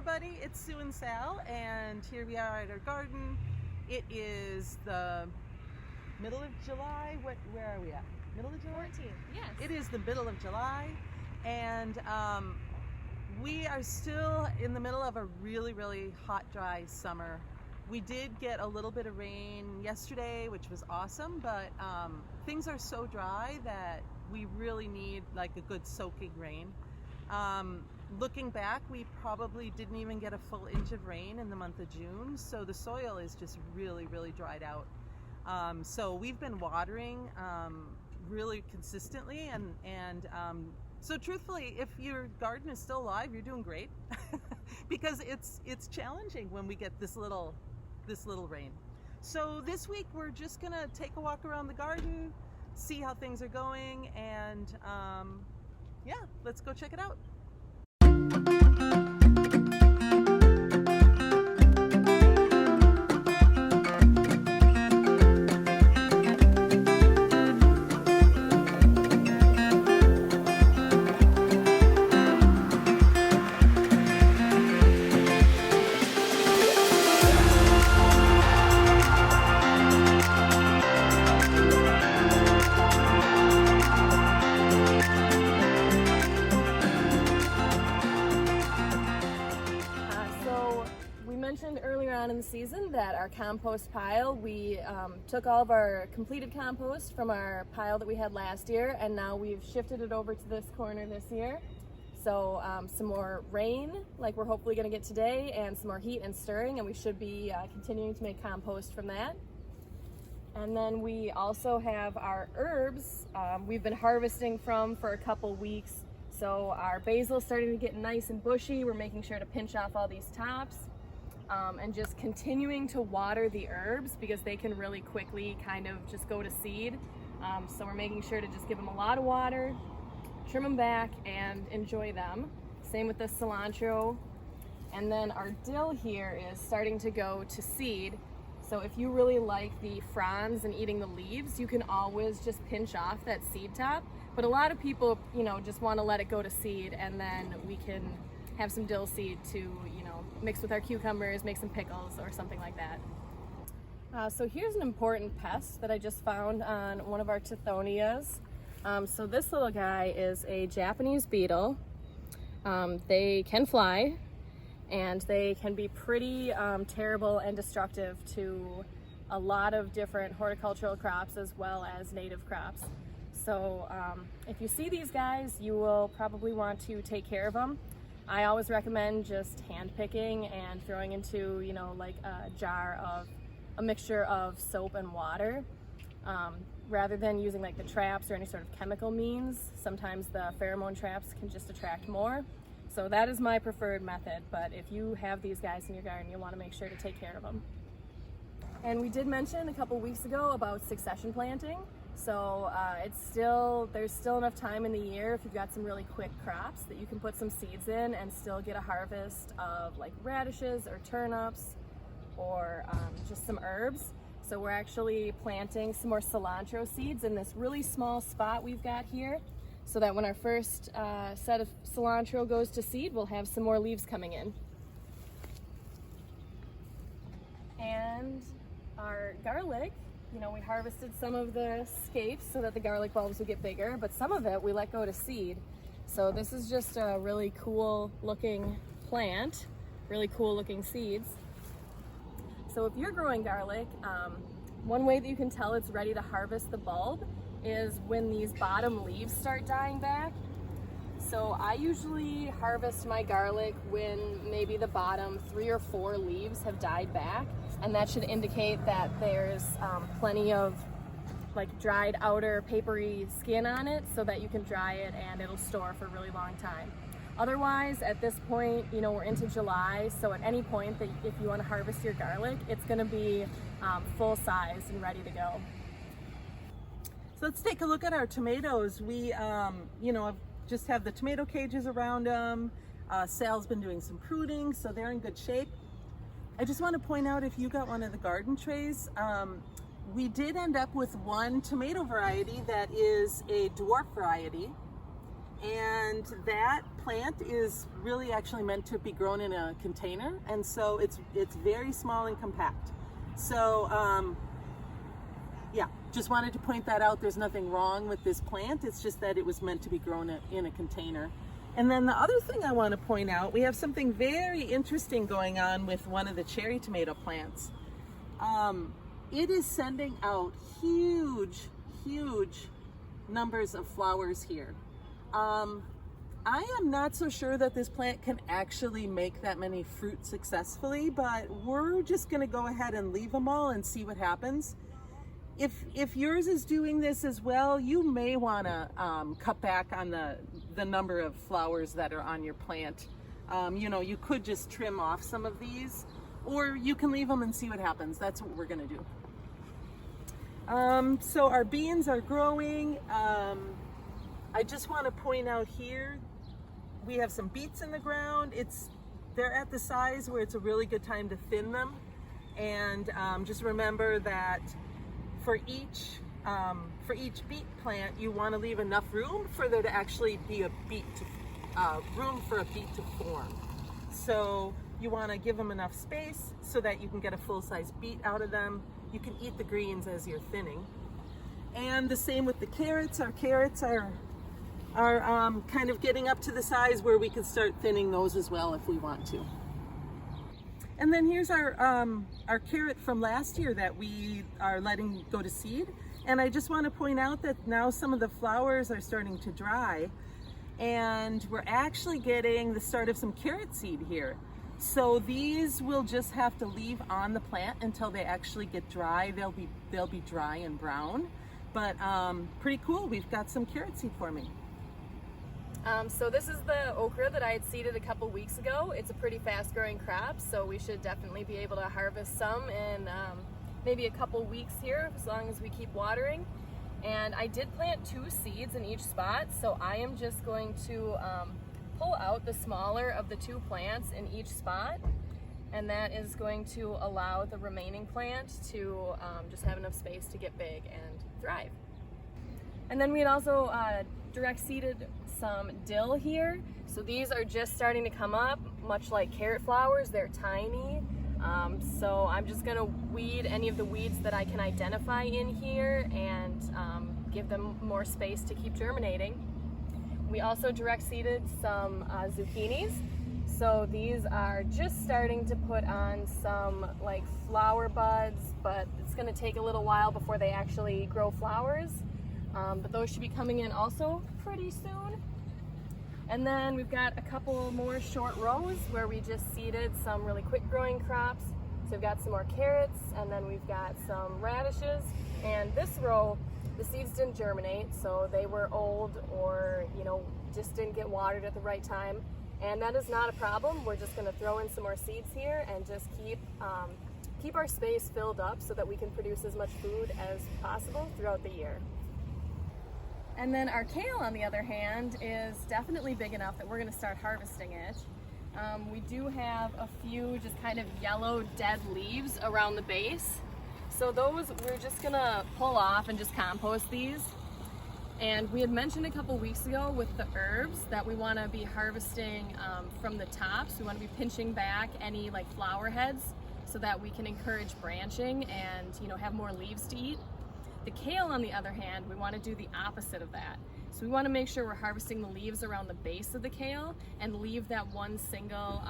everybody, it's Sue and Sal, and here we are at our garden. It is the middle of July. Where are we at? Middle of July? 14th, yes. It is the middle of July, and we are still in the middle of a really, really hot, dry summer. We did get a little bit of rain yesterday, which was awesome, but things are so dry that we really need like a good soaking rain. Looking back, we probably didn't even get a full inch of rain in the month of June, so the soil is just really, really dried out. So we've been watering really consistently, and so truthfully, if your garden is still alive, you're doing great because it's challenging when we get this little rain. So this week we're just gonna take a walk around the garden, see how things are going, and yeah, let's go check it out. Earlier on in the season that our compost pile, we took all of our completed compost from our pile that we had last year, and now we've shifted it over to this corner this year. So some more rain like we're hopefully going to get today, and some more heat and stirring, and we should be continuing to make compost from that. And then we also have our herbs we've been harvesting from for a couple weeks. So our basil is starting to get nice and bushy. We're making sure to pinch off all these tops. And just continuing to water the herbs because they can really quickly kind of just go to seed. So we're making sure to just give them a lot of water, trim them back, and enjoy them. Same with the cilantro. And then our dill here is starting to go to seed. So if you really like the fronds and eating the leaves, you can always just pinch off that seed top. But a lot of people, just want to let it go to seed, and then we can have some dill seed to, mix with our cucumbers, make some pickles or something like that. So here's an important pest that I just found on one of our Tithonias. So this little guy is a Japanese beetle. They can fly, and they can be pretty terrible and destructive to a lot of different horticultural crops as well as native crops. So if you see these guys, you will probably want to take care of them. I always recommend just hand picking and throwing into, like a jar of a mixture of soap and water, rather than using like the traps or any sort of chemical means. Sometimes the pheromone traps can just attract more. So that is my preferred method, but if you have these guys in your garden, you want to make sure to take care of them. And we did mention a couple weeks ago about succession planting. So there's still enough time in the year if you've got some really quick crops that you can put some seeds in and still get a harvest of like radishes or turnips or just some herbs. So we're actually planting some more cilantro seeds in this really small spot we've got here, so that when our first set of cilantro goes to seed, we'll have some more leaves coming in. And our garlic, we harvested some of the scapes so that the garlic bulbs would get bigger, but some of it we let go to seed. So this is just a really cool looking plant, really cool looking seeds. So if you're growing garlic, one way that you can tell it's ready to harvest the bulb is when these bottom leaves start dying back. So I usually harvest my garlic when maybe the bottom 3 or 4 leaves have died back, and that should indicate that there's plenty of like dried outer papery skin on it so that you can dry it and it'll store for a really long time. Otherwise, at this point, we're into July, so at any point that if you want to harvest your garlic, it's going to be full size and ready to go. So let's take a look at our tomatoes. We just have the tomato cages around them. Sal's been doing some pruning, so they're in good shape. I just want to point out, if you got one of the garden trays, we did end up with one tomato variety that is a dwarf variety. And that plant is really actually meant to be grown in a container, and so it's very small and compact. So yeah, just wanted to point that out. There's nothing wrong with this plant. It's just that it was meant to be grown in a container. And then the other thing I want to point out, we have something very interesting going on with one of the cherry tomato plants. It is sending out huge numbers of flowers here. I am not so sure that this plant can actually make that many fruit successfully, but we're just going to go ahead and leave them all and see what happens. If yours is doing this as well, you may want to cut back on the number of flowers that are on your plant. You know, you could just trim off some of these, or you can leave them and see what happens. That's what we're going to do. So our beans are growing. I just want to point out here, we have some beets in the ground. They're at the size where it's a really good time to thin them. And just remember that for each beet plant, you want to leave enough room for there to actually be room for a beet to form. So you want to give them enough space so that you can get a full-size beet out of them. You can eat the greens as you're thinning. And the same with the carrots. Our carrots are kind of getting up to the size where we can start thinning those as well if we want to. And then here's our carrot from last year that we are letting go to seed. And I just want to point out that now some of the flowers are starting to dry, and we're actually getting the start of some carrot seed here. So these will just have to leave on the plant until they actually get dry. They'll be dry and brown, but pretty cool. We've got some carrot seed forming. So this is the okra that I had seeded a couple weeks ago. It's a pretty fast growing crop, so we should definitely be able to harvest some in maybe a couple weeks here, as long as we keep watering. And I did plant 2 seeds in each spot, so I am just going to pull out the smaller of the 2 plants in each spot, and that is going to allow the remaining plant to just have enough space to get big and thrive. And then we had also direct seeded some dill here. So these are just starting to come up, much like carrot flowers. They're tiny. So I'm just gonna weed any of the weeds that I can identify in here and give them more space to keep germinating. We also direct seeded some zucchinis. So these are just starting to put on some like flower buds, but it's gonna take a little while before they actually grow flowers. But those should be coming in also pretty soon. And then we've got a couple more short rows where we just seeded some really quick growing crops. So we've got some more carrots, and then we've got some radishes. And this row, the seeds didn't germinate, so they were old or, you know, just didn't get watered at the right time. And that is not a problem. We're just gonna throw in some more seeds here and just keep our space filled up so that we can produce as much food as possible throughout the year. And then our kale, on the other hand, is definitely big enough that we're going to start harvesting it. We do have a few just kind of yellow dead leaves around the base. So those we're just going to pull off and just compost these. And we had mentioned a couple weeks ago with the herbs that we want to be harvesting from the tops. We want to be pinching back any like flower heads so that we can encourage branching and, you know, have more leaves to eat. The kale, on the other hand, we want to do the opposite of that. So we want to make sure we're harvesting the leaves around the base of the kale and leave that one single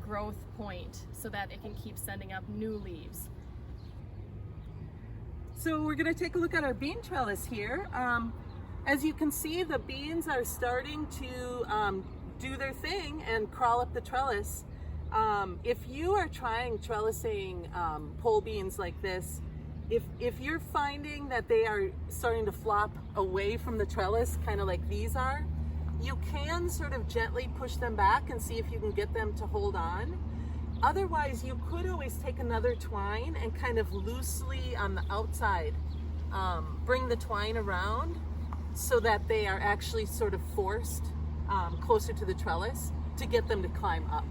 growth point so that it can keep sending up new leaves. So we're going to take a look at our bean trellis here. As you can see, the beans are starting to do their thing and crawl up the trellis. If you are trying trellising pole beans like this, if you're finding that they are starting to flop away from the trellis, kind of like these are, you can sort of gently push them back and see if you can get them to hold on. Otherwise, you could always take another twine and kind of loosely on the outside bring the twine around so that they are actually sort of forced closer to the trellis to get them to climb up.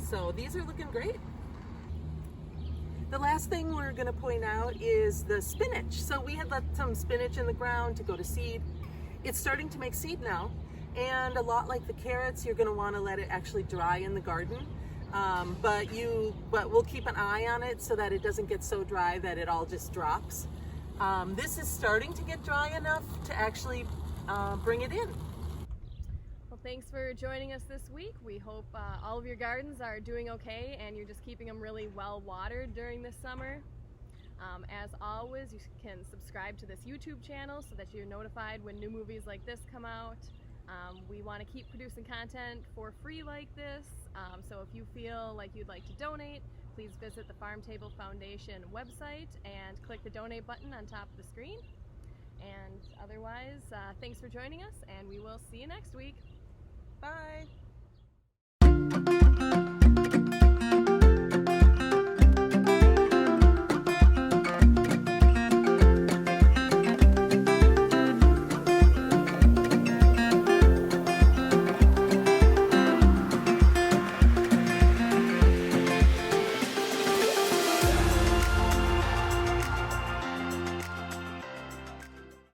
So these are looking great. The last thing we're going to point out is the spinach. So we had let some spinach in the ground to go to seed, it's starting to make seed now. And a lot like the carrots, you're going to want to let it actually dry in the garden. But we'll keep an eye on it so that it doesn't get so dry that it all just drops. This is starting to get dry enough to actually bring it in. Well, thanks for joining us this week. We hope all of your gardens are doing okay and you're just keeping them really well watered during this summer. As always, you can subscribe to this YouTube channel so that you're notified when new movies like this come out. We want to keep producing content for free like this, so if you feel like you'd like to donate, please visit the Farm Table Foundation website and click the donate button on top of the screen. And otherwise, thanks for joining us, and we will see you next week. Bye.